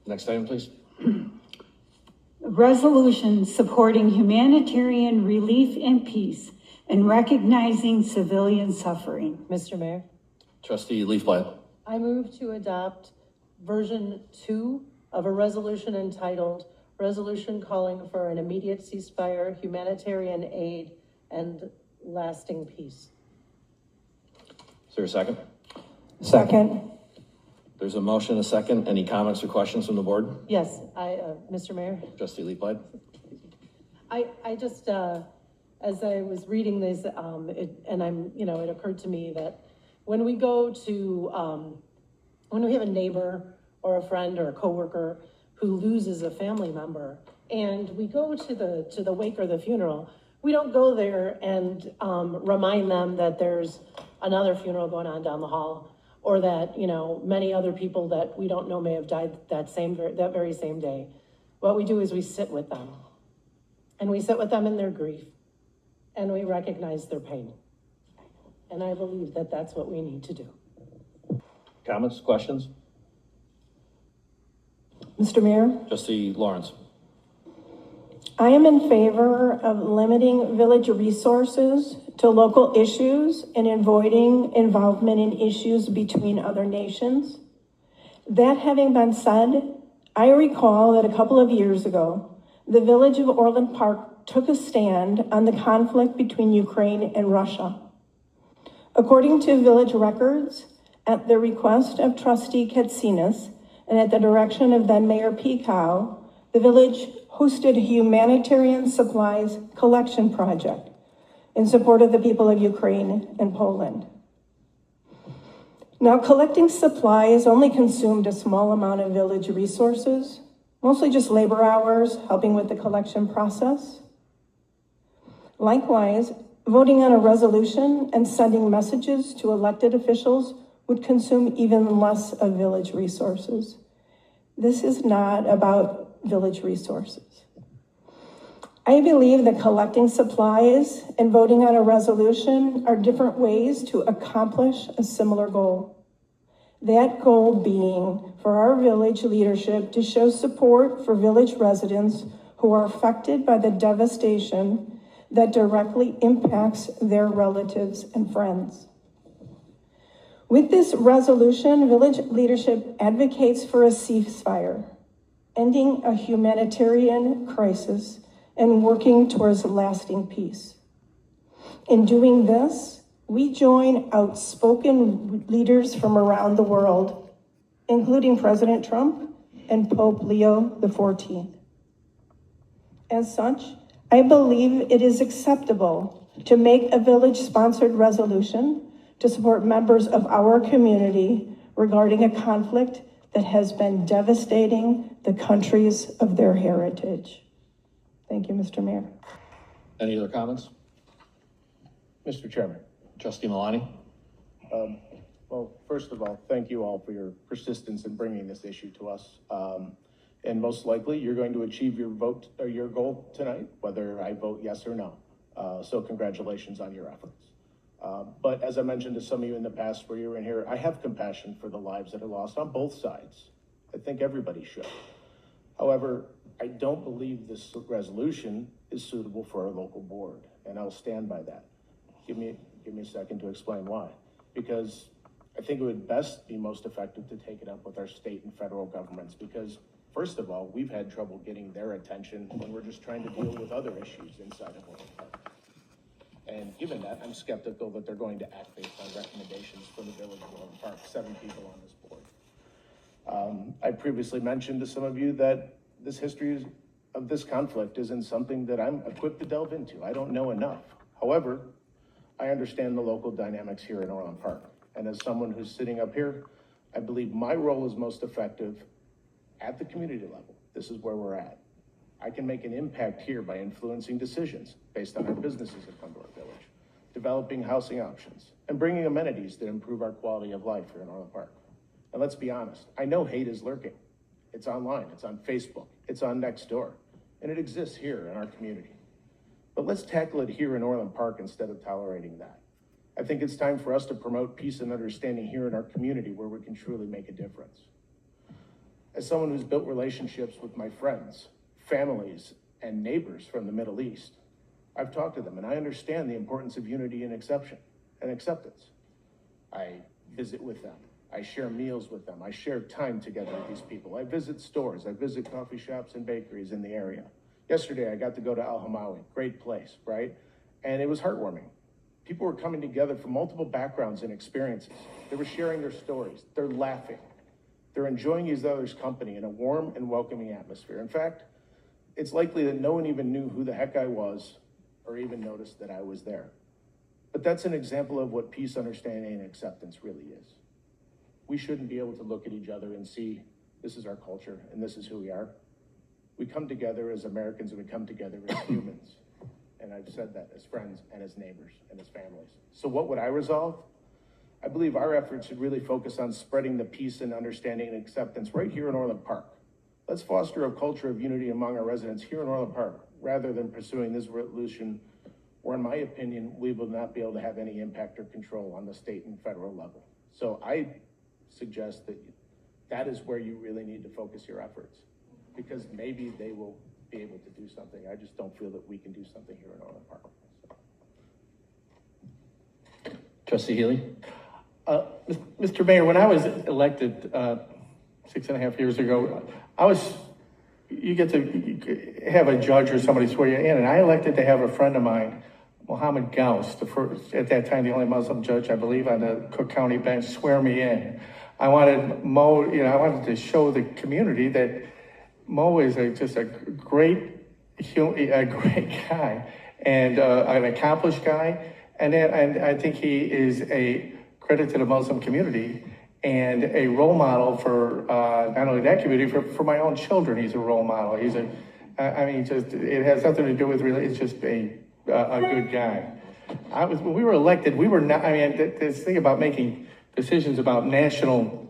Next item, please. A resolution supporting humanitarian relief and peace and recognizing civilian suffering. Mr. Mayor, Trustee Leafblad. I move to adopt version 2 of a resolution entitled Resolution Calling for an Immediate Ceasefire, Humanitarian Aid, and Lasting Peace. Is there a second? Second. There's a motion, a second. Any comments or questions from the board? Yes, Mr. Mayor. Trustee Leafblad. I just, as I was reading this, it occurred to me that when we go to, when we have a neighbor or a friend or a coworker who loses a family member, and we go to the wake or the funeral, we don't go there and remind them that there's another funeral going on down the hall, or that, many other people that we don't know may have died that very same day. What we do is we sit with them, and we sit with them in their grief, and we recognize their pain. And I believe that that's what we need to do. Comments, questions? Mr. Mayor, Trustee Lawrence. I am in favor of limiting village resources to local issues and avoiding involvement in issues between other nations. That having been said, I recall that a couple of years ago, the village of Orland Park took a stand on the conflict between Ukraine and Russia. According to village records, at the request of trustee Katsinas and at the direction of then Mayor Pekow, the village hosted a humanitarian supplies collection project in support of the people of Ukraine and Poland. Now, collecting supplies only consumed a small amount of village resources, mostly just labor hours, helping with the collection process. Likewise, voting on a resolution and sending messages to elected officials would consume even less of village resources. This is not about village resources. I believe that collecting supplies and voting on a resolution are different ways to accomplish a similar goal. That goal being for our village leadership to show support for village residents who are affected by the devastation that directly impacts their relatives and friends. With this resolution, village leadership advocates for a ceasefire, ending a humanitarian crisis and working towards lasting peace. In doing this, we join outspoken leaders from around the world, including President Trump and Pope Leo XIV. As such, I believe it is acceptable to make a village-sponsored resolution to support members of our community regarding a conflict that has been devastating the countries of their heritage. Thank you, Mr. Mayor. Any other comments? Mr. Chairman. Trustee Malani. Well, first of all, thank you all for your persistence in bringing this issue to us. And most likely you're going to achieve your vote or your goal tonight, whether I vote yes or no. So congratulations on your efforts. But as I mentioned to some of you in the past where you were in here, I have compassion for the lives that are lost on both sides. I think everybody should. However, I don't believe this resolution is suitable for our local board, and I'll stand by that. Give me a second to explain why. Because I think it would best be most effective to take it up with our state and federal governments, because first of all, we've had trouble getting their attention when we're just trying to deal with other issues inside of Orland Park. And given that, I'm skeptical that they're going to act based on recommendations from the village of Orland Park, 7 people on this board. I previously mentioned to some of you that this history of this conflict isn't something that I'm equipped to delve into. I don't know enough. However, I understand the local dynamics here in Orland Park. And as someone who's sitting up here, I believe my role is most effective at the community level. This is where we're at. I can make an impact here by influencing decisions based on our businesses that come to our village, developing housing options, and bringing amenities that improve our quality of life here in Orland Park. And let's be honest, I know hate is lurking. It's online, it's on Facebook, it's on Nextdoor, and it exists here in our community. But let's tackle it here in Orland Park instead of tolerating that. I think it's time for us to promote peace and understanding here in our community where we can truly make a difference. as someone who's built relationships with my friends, families, and neighbors from the Middle East, I've talked to them and I understand the importance of unity and acceptance. I visit with them. I share meals with them. I share time together with these people. I visit stores. I visit coffee shops and bakeries in the area. Yesterday, I got to go to Al Hamawi, great place, right? And it was heartwarming. People were coming together from multiple backgrounds and experiences. They were sharing their stories. They're laughing. They're enjoying each other's company in a warm and welcoming atmosphere. In fact, it's likely that no one even knew who the heck I was or even noticed that I was there. But that's an example of what peace, understanding, and acceptance really is. We shouldn't be able to look at each other and see, this is our culture and this is who we are. We come together as Americans and we come together as humans. And I've said that as friends and as neighbors and as families. So what would I resolve? I believe our efforts should really focus on spreading the peace and understanding and acceptance right here in Orland Park. Let's foster a culture of unity among our residents here in Orland Park, rather than pursuing this resolution, where in my opinion, we will not be able to have any impact or control on the state and federal level. So I suggest that that is where you really need to focus your efforts, because maybe they will be able to do something. I just don't feel that we can do something here in Orland Park. So. Trustee Healy? Mr. Mayor, when I was elected 6.5 years ago, you get to have a judge or somebody swear you in, and I elected to have a friend of mine, Mohammed Gauss, the first, at that time, the only Muslim judge, I believe, on the Cook County bench, swear me in. I wanted Mo, I wanted to show the community that Mo is just a great guy and an accomplished guy. And I think he is a credit to the Muslim community and a role model for not only that community, for my own children. He's a role model. He's it has nothing to do with really, it's just a good guy. When we were elected, we were not, this thing about making decisions about national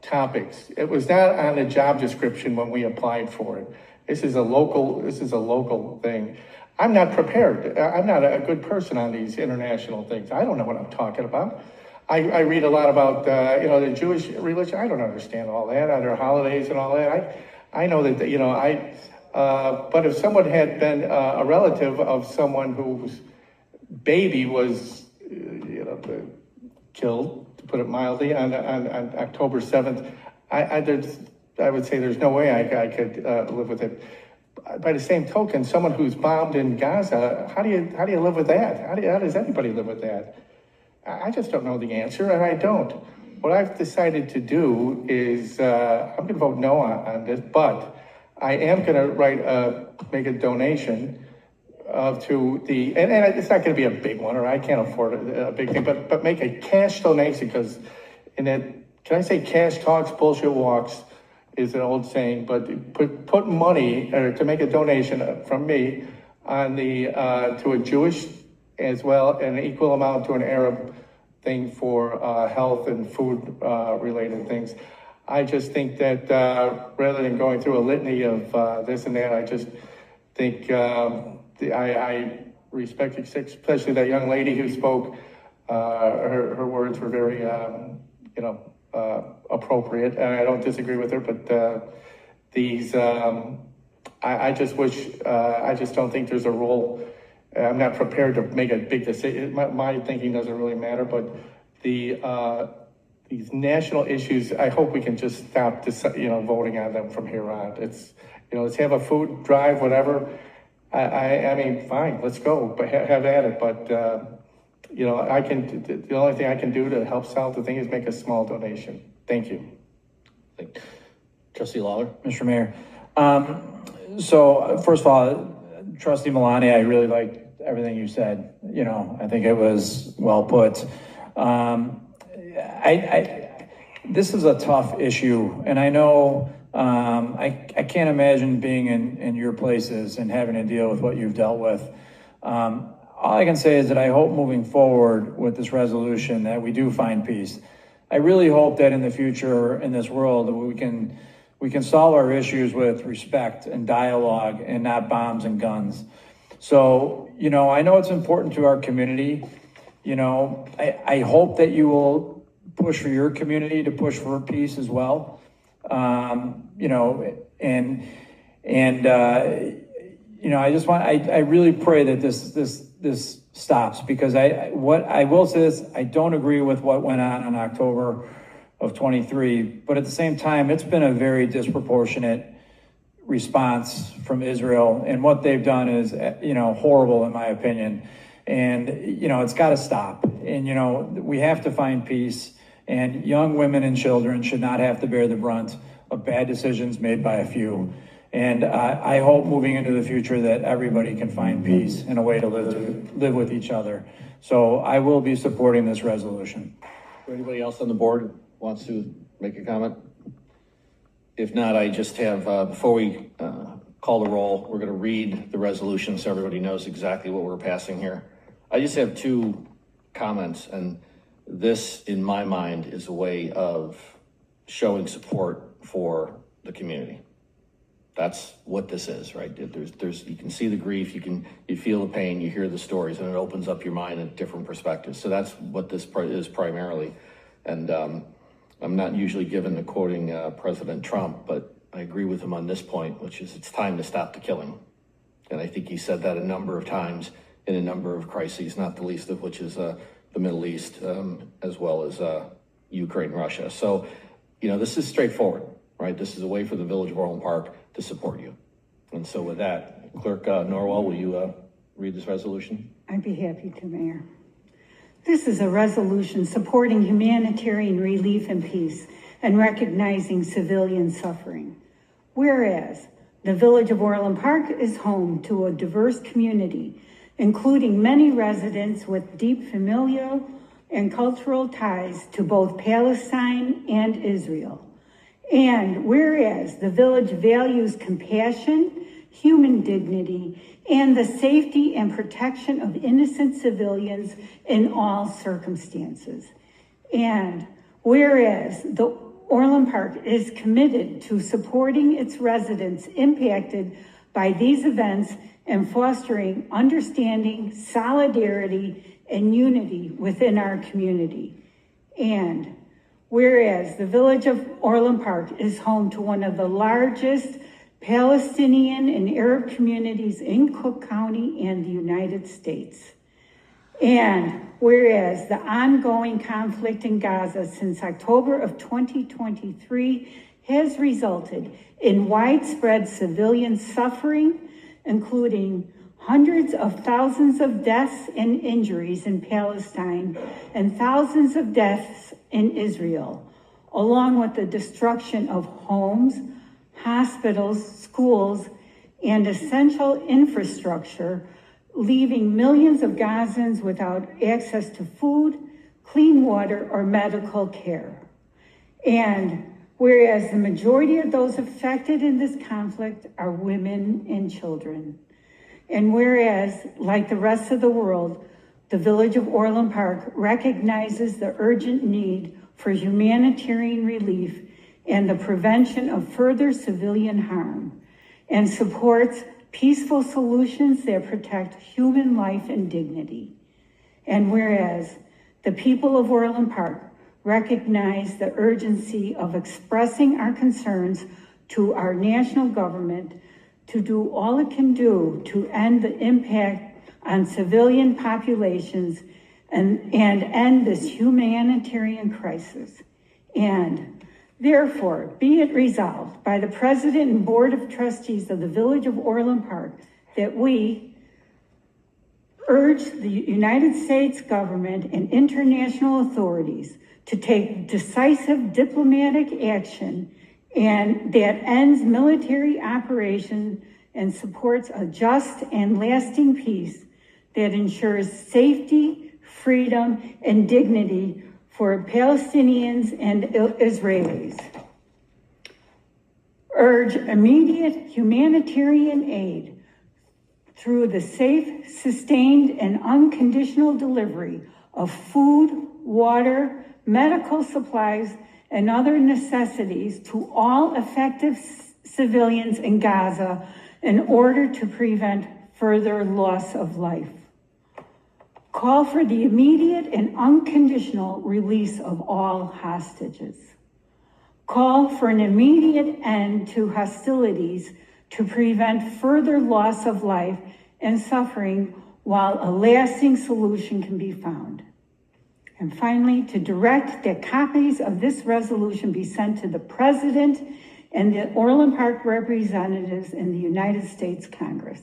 topics, it was not on the job description when we applied for it. This is a local thing. I'm not prepared. I'm not a good person on these international things. I don't know what I'm talking about. I read a lot about, the Jewish religion. I don't understand all that, their holidays and all that. I know that, but if someone had been a relative of someone whose baby was, killed, to put it mildly, on October 7th, I would say there's no way I could live with it. By the same token, someone who's bombed in Gaza, how do you live with that? How does anybody live with that? I just don't know the answer, and I don't. What I've decided to do is, I'm going to vote no on this, but I am going to make a donation to the, and it's not going to be a big one, or I can't afford a big thing, but make a cash donation, because in that, can I say cash talks, bullshit walks, is an old saying, but put money, or to make a donation from me on the, to a Jewish as well, and an equal amount to an Arab thing for health and food related things. I just think that rather than going through a litany of this and that, I just think I respect, especially that young lady who spoke. Her words were very, appropriate, and I don't disagree with her. But I just wish, I just don't think there's a role. I'm not prepared to make a big decision. My thinking doesn't really matter, but these national issues, I hope we can just stop, voting on them from here on. It's, let's have a food drive, whatever. I mean, fine, let's go, but have at it. But, the only thing I can do to help solve the thing is make a small donation. Thank you. Trustee Lawler? Mr. Mayor. So first of all, Trustee Malani, I really liked everything you said. I think it was well put. This is a tough issue, and I know I can't imagine being in your places and having to deal with what you've dealt with. All I can say is that I hope moving forward with this resolution that we do find peace. I really hope that in the future in this world that we can solve our issues with respect and dialogue and not bombs and guns. So, I know it's important to our community. I hope that you will push for your community to push for peace as well. You know, you know, I really pray that this stops, because what I will say is, I don't agree with what went on in October of 23, but at the same time, it's been a very disproportionate response from Israel, and what they've done is, you know, horrible in my opinion. And, you know, it's got to stop. And, you know, we have to find peace, and young women and children should not have to bear the brunt of bad decisions made by a few. And I hope moving into the future that everybody can find peace and a way to live with each other. So I will be supporting this resolution. Anybody else on the board wants to make a comment? If not, I just have, before we call the roll, we're going to read the resolution so everybody knows exactly what we're passing here. I just have two comments, and this, in my mind, is a way of showing support for the community. That's what this is, right? There's you can see the grief, you feel the pain, you hear the stories, and it opens up your mind at different perspectives. So that's what this is primarily. And I'm not usually given to quoting President Trump, but I agree with him on this point, which is it's time to stop the killing. And I think he said that a number of times in a number of crises, not the least of which is the Middle East, as well as Ukraine, Russia. So, you know, this is straightforward, right? This is a way for the Village of Orland Park to support you. And so with that, Clerk Norwell, will you read this resolution? I'd be happy to, Mayor. This is a resolution supporting humanitarian relief and peace and recognizing civilian suffering. Whereas the Village of Orland Park is home to a diverse community, including many residents with deep familial and cultural ties to both Palestine and Israel. And whereas the village values compassion, human dignity, and the safety and protection of innocent civilians in all circumstances. And whereas the Orland Park is committed to supporting its residents impacted by these events and fostering understanding, solidarity, and unity within our community. And whereas the Village of Orland Park is home to one of the largest Palestinian and Arab communities in Cook County and the United States. And whereas the ongoing conflict in Gaza since October of 2023 has resulted in widespread civilian suffering, including hundreds of thousands of deaths and injuries in Palestine and thousands of deaths in Israel, along with the destruction of homes, hospitals, schools, and essential infrastructure, leaving millions of Gazans without access to food, clean water, or medical care. And whereas the majority of those affected in this conflict are women and children. And whereas, like the rest of the world, the Village of Orland Park recognizes the urgent need for humanitarian relief and the prevention of further civilian harm, and supports peaceful solutions that protect human life and dignity. And whereas the people of Orland Park recognize the urgency of expressing our concerns to our national government to do all it can do to end the impact on civilian populations and end this humanitarian crisis. And therefore, be it resolved by the President and Board of Trustees of the Village of Orland Park that we urge the United States government and international authorities to take decisive diplomatic action and that ends military operation and supports a just and lasting peace that ensures safety, freedom, and dignity for Palestinians and Israelis. Urge immediate humanitarian aid through the safe, sustained, and unconditional delivery of food, water, medical supplies, and other necessities to all affected civilians in Gaza in order to prevent further loss of life. Call for the immediate and unconditional release of all hostages. call for an immediate end to hostilities to prevent further loss of life and suffering while a lasting solution can be found. And finally, to direct that copies of this resolution be sent to the President and the Orland Park representatives in the United States Congress.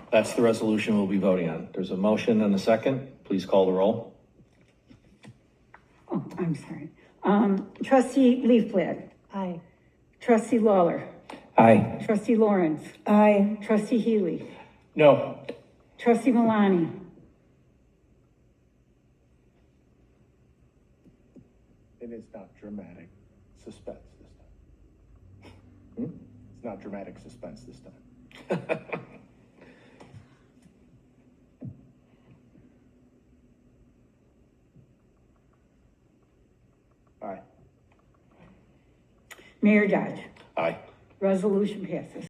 That's the resolution we'll be voting on. There's a motion and a second. Please call the roll. Oh, I'm sorry. Trustee Leafblad. Aye. Trustee Lawler. Aye. Trustee Lawrence. Aye. Trustee Healy. No. Trustee Malani. It is not dramatic suspense this time. It's not dramatic suspense this time. Aye. Mayor Dodge. Aye. Resolution passes.